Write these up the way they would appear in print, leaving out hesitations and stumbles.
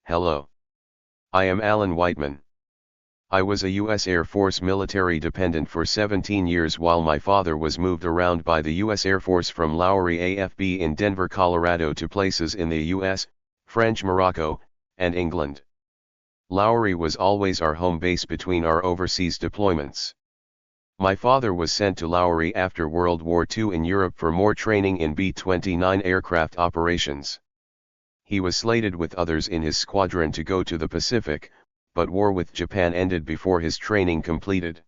Hello. I am Alan Whiteman. I was a U.S. Air Force military dependent for 17 years while my father was moved around by the U.S. Air Force from Lowry AFB in Denver, Colorado to places in the U.S., French Morocco, and England. Lowry was always our home base between our overseas deployments. My father was sent to Lowry after World War II in Europe for more training in B-29 aircraft operations. He was slated with others in his squadron to go to the Pacific, but war with Japan ended before his training completed.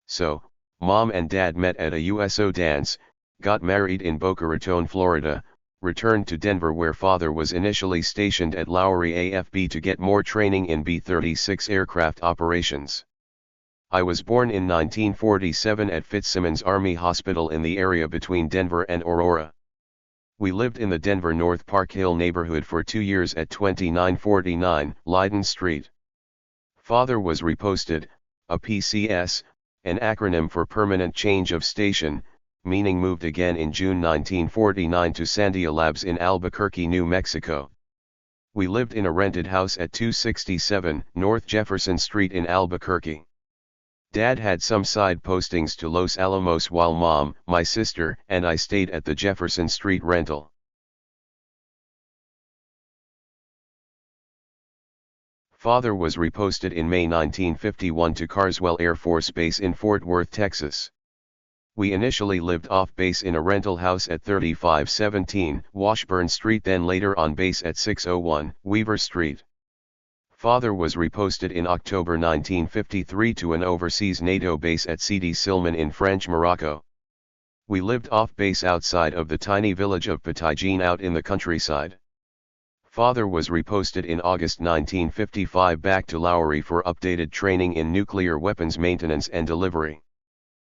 So, Mom and Dad met at a USO dance, got married in Boca Raton, Florida, returned to Denver where father was initially stationed at Lowry AFB to get more training in B-36 aircraft operations. I was born in 1947 at Fitzsimmons Army Hospital in the area between Denver and Aurora. We lived in the Denver North Park Hill neighborhood for 2 years at 2949 Leiden Street. Father was reposted, a PCS, an acronym for Permanent Change of Station, meaning moved again in June 1949 to Sandia Labs in Albuquerque, New Mexico. We lived in a rented house at 267 North Jefferson Street in Albuquerque. Dad had some side postings to Los Alamos while Mom, my sister, and I stayed at the Jefferson Street rental. Father was reposted in May 1951 to Carswell Air Force Base in Fort Worth, Texas. We initially lived off base in a rental house at 3517 Washburn Street, then later on base at 601 Weaver Street. Father was reposted in October 1953 to an overseas NATO base at Sidi Silman in French Morocco. We lived off base outside of the tiny village of Patygene out in the countryside. Father was reposted in August 1955 back to Lowry for updated training in nuclear weapons maintenance and delivery.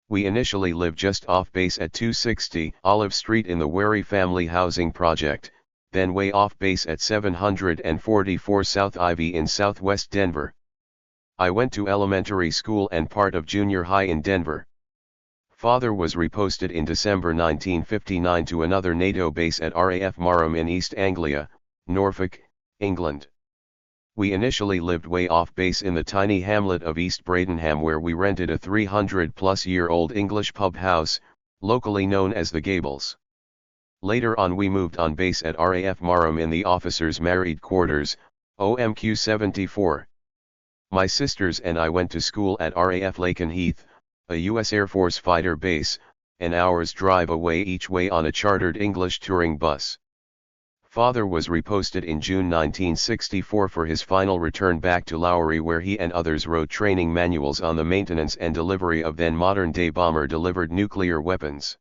We initially lived just off base at 260 Olive Street in the Wary Family Housing Project, then way off base at 744 South Ivy in southwest Denver. I went to elementary school and part of junior high in Denver. Father was reposted in December 1959 to another NATO base at RAF Marham in East Anglia, Norfolk, England. We initially lived way off base in the tiny hamlet of East Bradenham where we rented a 300-plus-year-old English pub house, locally known as the Gables. Later on we moved on base at RAF Marham in the officers' married quarters, OMQ 74. My sisters and I went to school at RAF Lakenheath, a U.S. Air Force fighter base, an hour's drive away each way on a chartered English touring bus. Father was reposted in June 1964 for his final return back to Lowry where he and others wrote training manuals on the maintenance and delivery of then modern-day bomber-delivered nuclear weapons.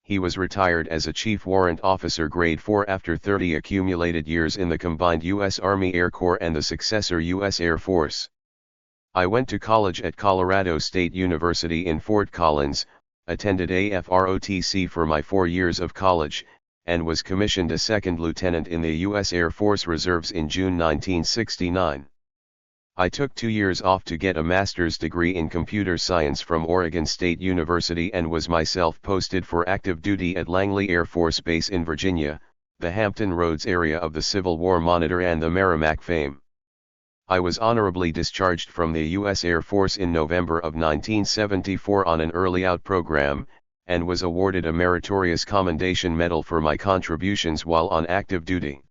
He was retired as a Chief Warrant Officer Grade 4 after 30 accumulated years in the combined U.S. Army Air Corps and the successor U.S. Air Force. I went to college at Colorado State University in Fort Collins, attended AF-ROTC for my 4 years of college, and was commissioned a second lieutenant in the U.S. Air Force Reserves in June 1969. I took 2 years off to get a master's degree in computer science from Oregon State University and was myself posted for active duty at Langley Air Force Base in Virginia, the Hampton Roads area of the Civil War Monitor and the Merrimack fame. I was honorably discharged from the U.S. Air Force in November of 1974 on an early out program, and was awarded a Meritorious Commendation Medal for my contributions while on active duty.